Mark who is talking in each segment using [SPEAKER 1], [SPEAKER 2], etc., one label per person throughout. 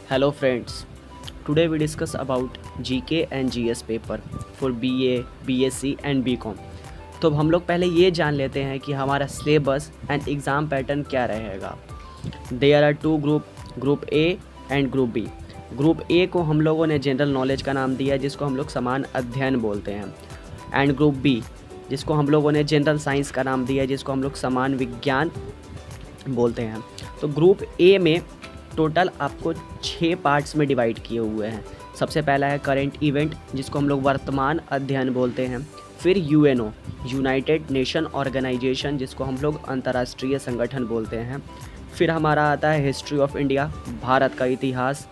[SPEAKER 1] Hello friends. Today we discuss about GK and GS paper for BA, BSc and BCom. तो हम लोग पहले ये जान लेते हैं कि हमारा सिलेबस एंड एग्ज़ाम पैटर्न क्या रहेगा। There are two group A and group B. Group A को हम लोगों ने जनरल नॉलेज का नाम दिया है, जिसको हम लोग समान अध्ययन बोलते हैं, एंड ग्रुप बी जिसको हम लोगों ने जनरल साइंस का नाम दिया है, जिसको हम लोग समान विज्ञान बोलते हैं। तो ग्रुप ए में टोटल आपको 6 पार्ट्स में डिवाइड किए हुए हैं। सबसे पहला है करंट इवेंट, जिसको हम लोग वर्तमान अध्ययन बोलते हैं। फिर यूएनओ, यूनाइटेड नेशन ऑर्गेनाइजेशन, जिसको हम लोग अंतर्राष्ट्रीय संगठन बोलते हैं। फिर हमारा आता है हिस्ट्री ऑफ इंडिया, भारत का इतिहास।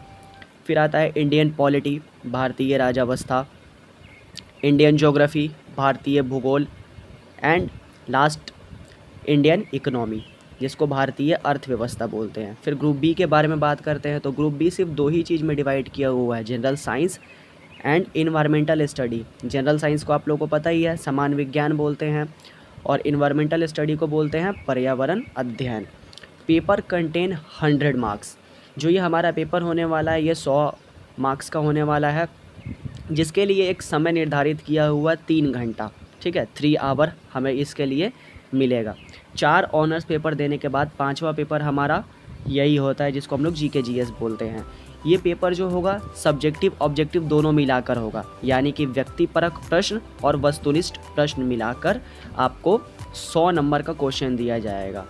[SPEAKER 1] फिर आता है इंडियन पॉलिटी, भारतीय राजावस्था। इंडियन ज्योग्राफी, भारतीय भूगोल। एंड लास्ट इंडियन इकोनॉमी, जिसको भारतीय अर्थव्यवस्था बोलते हैं। फिर ग्रुप बी के बारे में बात करते हैं तो ग्रुप बी सिर्फ 2 ही चीज़ में डिवाइड किया हुआ है, general science and environmental study. General science को आप लोगों को पता ही है, समान विज्ञान बोलते हैं, और इन्वायरमेंटल स्टडी को बोलते हैं पर्यावरण अध्ययन। Paper contain 100 marks. जो ये हमारा पेपर होने वाला है ये 100 मार्क्स का होने वाला है, जिसके लिए एक समय निर्धारित किया हुआ 3 घंटा, ठीक है, 3 आवर हमें इसके लिए मिलेगा। 4 ऑनर्स पेपर देने के बाद 5वां पेपर हमारा यही होता है, जिसको हम लोग जीके जीएस बोलते हैं। ये पेपर जो होगा सब्जेक्टिव ऑब्जेक्टिव दोनों मिलाकर होगा, यानी कि व्यक्तिपरक प्रश्न और वस्तुनिष्ठ प्रश्न मिलाकर आपको 100 नंबर का क्वेश्चन दिया जाएगा।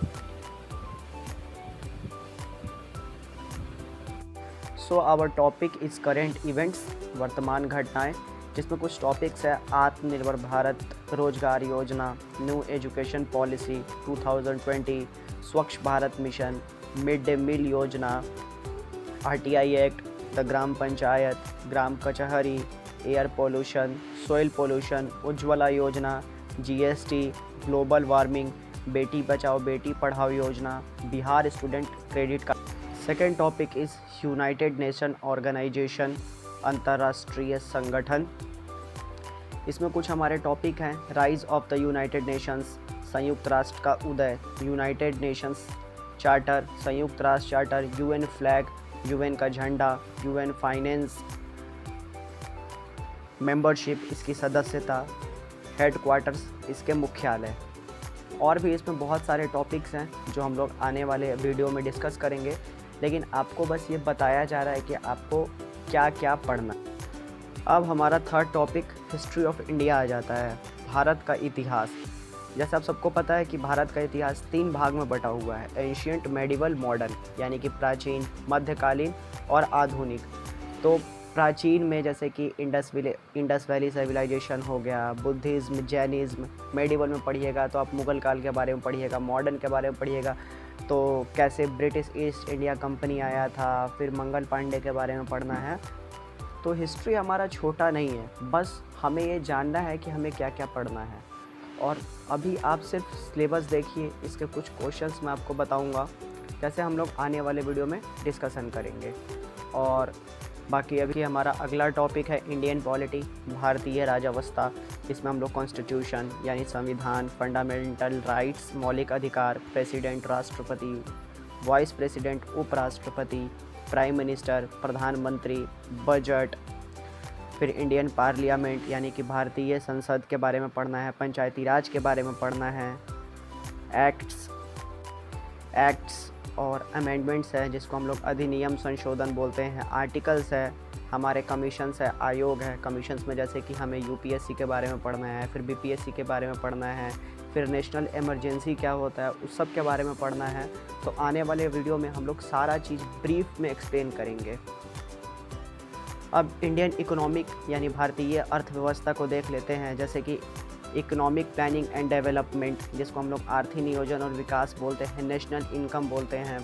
[SPEAKER 1] So our topic is current events, वर्तमान घटनाएं, जिसमें कुछ टॉपिक्स है आत्मनिर्भर भारत, रोजगार योजना, new education policy 2020, Swachh Bharat mission, mid day meal योजना, RTI act, the gram panchayat, gram kachahari, air pollution, soil pollution, Ujjwala योजना, GST, global warming, Beti Bachao Beti Padhao योजना, Bihar student credit card. Second topic is United Nation organisation, अंतर्राष्ट्रीय संगठन। इसमें कुछ हमारे टॉपिक हैं rise of the United Nations, संयुक्त राष्ट्र का उदय, यूनाइटेड नेशंस चार्टर, संयुक्त राष्ट्र चार्टर, यूएन फ्लैग, यूएन का झंडा, यूएन फाइनेंस, मेंबरशिप, इसकी सदस्यता, हेडक्वार्टर्स, इसके मुख्यालय। और भी इसमें बहुत सारे टॉपिक्स हैं जो हम लोग आने वाले वीडियो में डिस्कस करेंगे, लेकिन आपको बस ये बताया जा रहा है कि आपको क्या क्या पढ़ना। अब हमारा third topic history of India आ जाता है, भारत का इतिहास। जैसे आप सबको पता है कि भारत का इतिहास 3 भाग में बटा हुआ है, एंशिएंट, मेडिवल, मॉडर्न, यानी कि प्राचीन, मध्यकालीन और आधुनिक। तो प्राचीन में जैसे कि इंडस वैली सिविलाइजेशन हो गया, बुद्धिज़्म, जैनिज़्म। मेडिवल में पढ़िएगा तो आप मुग़ल काल के बारे में पढ़िएगा, मॉडर्न के बारे में पढ़िएगा तो कैसे ब्रिटिश ईस्ट इंडिया कंपनी आया था, फिर मंगल पांडे के बारे में पढ़ना है। तो हिस्ट्री हमारा छोटा नहीं है, बस हमें ये जानना है कि हमें क्या क्या पढ़ना है। और अभी आप सिर्फ सिलेबस देखिए, इसके कुछ क्वेश्चंस मैं आपको बताऊंगा, जैसे हम लोग आने वाले वीडियो में डिस्कशन करेंगे। और बाकी अभी हमारा अगला टॉपिक है इंडियन पॉलिटी, भारतीय राजावस्था। इसमें हम लोग कॉन्स्टिट्यूशन यानी संविधान, फंडामेंटल राइट्स, मौलिक अधिकार, प्रेसिडेंट राष्ट्रपति, वाइस प्रेसिडेंट उपराष्ट्रपति, प्राइम मिनिस्टर, प्रधानमंत्री, बजट, फिर इंडियन पार्लियामेंट यानी कि भारतीय संसद के बारे में पढ़ना है, पंचायती राज के बारे में पढ़ना है, एक्ट्स और अमेंडमेंट्स है, जिसको हम लोग अधिनियम संशोधन बोलते हैं, आर्टिकल्स है, हमारे कमीशंस है, आयोग है। कमीशंस में जैसे कि हमें यूपीएससी के बारे में पढ़ना है, फिर बीपीएससी के बारे में पढ़ना है, फिर नेशनल इमरजेंसी क्या होता है उस सब के बारे में पढ़ना है। तो आने वाले वीडियो में हम लोग सारा चीज़ ब्रीफ में एक्सप्लेन करेंगे। अब इंडियन इकोनॉमिक यानी भारतीय अर्थव्यवस्था को देख लेते हैं, जैसे कि इकोनॉमिक प्लानिंग एंड डेवलपमेंट, जिसको हम लोग आर्थिक नियोजन और विकास बोलते हैं, नेशनल इनकम बोलते हैं,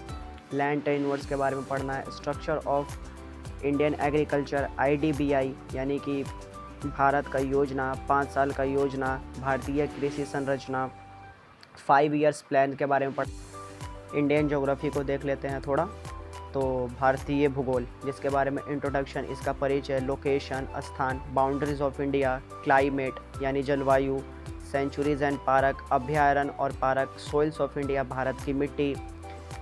[SPEAKER 1] लैंड टेन्योर्स के बारे में पढ़ना है, structure of Indian agriculture, IDBI यानी कि भारत का योजना, 5 साल का योजना, भारतीय कृषि संरचना, 5 ईयर्स प्लान के बारे में इंडियन ज्योग्राफी को देख लेते हैं थोड़ा, तो भारतीय भूगोल, जिसके बारे में इंट्रोडक्शन, इसका परिचय, लोकेशन, स्थान, बाउंड्रीज ऑफ इंडिया, क्लाइमेट यानी जलवायु, सेंचुरीज एंड पार्क, अभ्यारण्य और park, soils of India, Bharat की मिट्टी,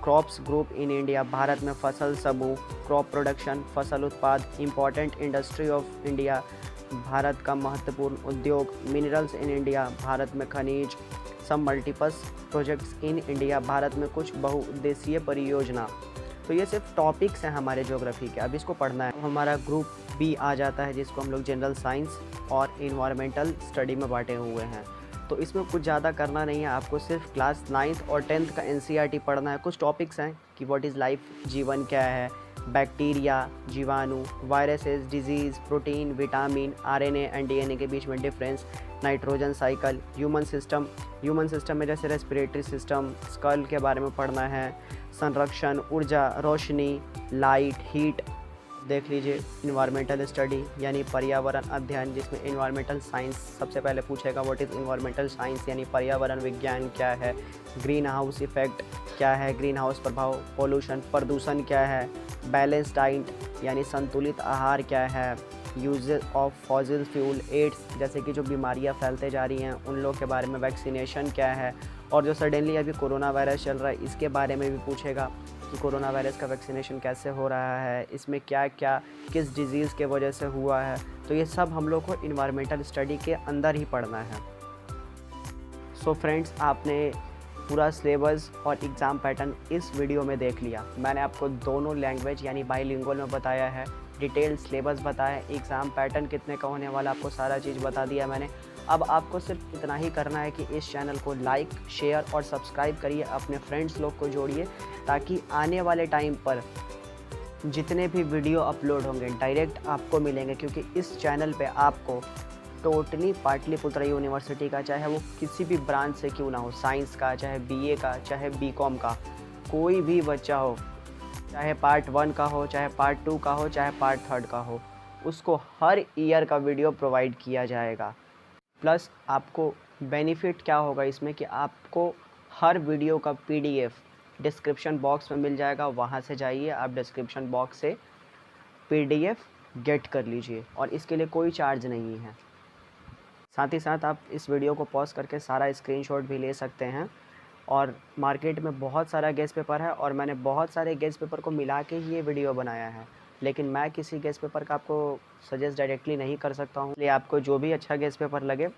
[SPEAKER 1] crops group in India, Bharat में फसल समूह, क्रॉप प्रोडक्शन, फसल उत्पाद, important industry of India, Bharat का महत्वपूर्ण उद्योग, मिनरल्स इन इंडिया, भारत में खनिज, some multipurpose projects in India, Bharat में कुछ बहुउद्देशीय परियोजना। तो ये सिर्फ टॉपिक्स हैं हमारे ज्योग्राफी के, अब इसको पढ़ना है। हमारा ग्रुप बी आ जाता है जिसको हम लोग जनरल साइंस और इन्वायरमेंटल स्टडी में बांटे हुए हैं। तो इसमें कुछ ज़्यादा करना नहीं है, आपको सिर्फ क्लास 9th और 10th का NCERT पढ़ना है। कुछ टॉपिक्स हैं कि व्हाट इज़ लाइफ, जीवन क्या है, बैक्टीरिया, जीवाणु, viruses, disease, protein, vitamin, RNA and DNA के बीच में difference, nitrogen cycle, human system में जैसे रेस्पिरेटरी सिस्टम, स्कल के बारे में पढ़ना है, संरक्षण, ऊर्जा, रोशनी, लाइट, हीट देख लीजिए, इन्वायरमेंटल स्टडी यानी पर्यावरण अध्ययन, जिसमें इन्वायरमेंटल साइंस सबसे पहले पूछेगा व्हाट इज़ इन्वायरमेंटल साइंस यानी पर्यावरण विज्ञान क्या है, ग्रीन हाउस इफेक्ट क्या है, ग्रीन हाउस प्रभाव, पोल्यूशन प्रदूषण क्या है, बैलेंस डाइट यानी संतुलित आहार क्या है, use of fossil fuel, AIDS जैसे कि जो बीमारियां फैलते जा रही हैं उन लोग के बारे में, वैक्सीनेशन क्या है, और जो सडनली अभी कोरोना वायरस चल रहा है इसके बारे में भी पूछेगा कि कोरोना वायरस का वैक्सीनेशन कैसे हो रहा है, इसमें क्या क्या किस डिज़ीज़ के वजह से हुआ है। तो ये सब हम लोग को इन्वायरमेंटल स्टडी के अंदर ही पढ़ना है। सो फ्रेंड्स, आपने पूरा सिलेबस और एग्ज़ाम पैटर्न इस वीडियो में देख लिया। मैंने आपको दोनों लैंग्वेज यानी बाईलिंगुअल में बताया है, डिटेल सिलेबस बताया, एग्ज़ाम पैटर्न कितने का होने वाला आपको सारा चीज़ बता दिया मैंने। अब आपको सिर्फ इतना ही करना है कि इस चैनल को लाइक, शेयर और सब्सक्राइब करिए, अपने फ्रेंड्स लोग को जोड़िए, ताकि आने वाले टाइम पर जितने भी वीडियो अपलोड होंगे डायरेक्ट आपको मिलेंगे, क्योंकि इस चैनल पे आपको टोटली पाटलिपुत्र यूनिवर्सिटी का, चाहे वो किसी भी ब्रांच से क्यों ना हो, साइंस का, चाहे BA का, चाहे BCom का, कोई भी बच्चा हो, चाहे पार्ट 1 का हो, चाहे पार्ट 2 का हो, चाहे पार्ट 3 का हो, उसको हर ईयर का वीडियो प्रोवाइड किया जाएगा। प्लस आपको बेनिफिट क्या होगा इसमें कि आपको हर वीडियो का PDF डिस्क्रिप्शन बॉक्स में मिल जाएगा, वहाँ से जाइए आप डिस्क्रिप्शन बॉक्स से PDF गेट कर लीजिए, और इसके लिए कोई चार्ज नहीं है। साथ ही साथ आप इस वीडियो को पॉज करके सारा स्क्रीनशॉट भी ले सकते हैं। और मार्केट में बहुत सारा गेस्ट पेपर है और मैंने बहुत सारे गेस्ट पेपर को मिला के ही ये वीडियो बनाया है, लेकिन मैं किसी गेस्ट पेपर का आपको सजेस्ट डायरेक्टली नहीं कर सकता हूँ, इसलिए आपको जो भी अच्छा गेस्ट पेपर लगे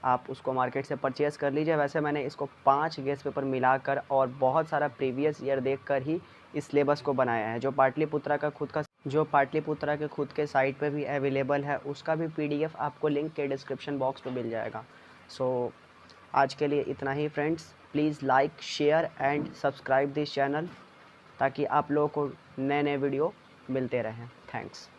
[SPEAKER 1] आप उसको मार्केट से परचेज़ कर लीजिए। वैसे मैंने इसको 5 गेस्ट पेपर मिलाकर और बहुत सारा प्रीवियस ईयर देखकर ही इस सिलेबस को बनाया है। जो पाटलिपुत्रा के खुद के साइट पे भी अवेलेबल है, उसका भी PDF आपको लिंक के डिस्क्रिप्शन बॉक्स में मिल जाएगा। सो आज के लिए इतना ही friends, please like, share and subscribe this channel, ताकि आप लोगों को नए नए वीडियो मिलते रहें। थैंक्स।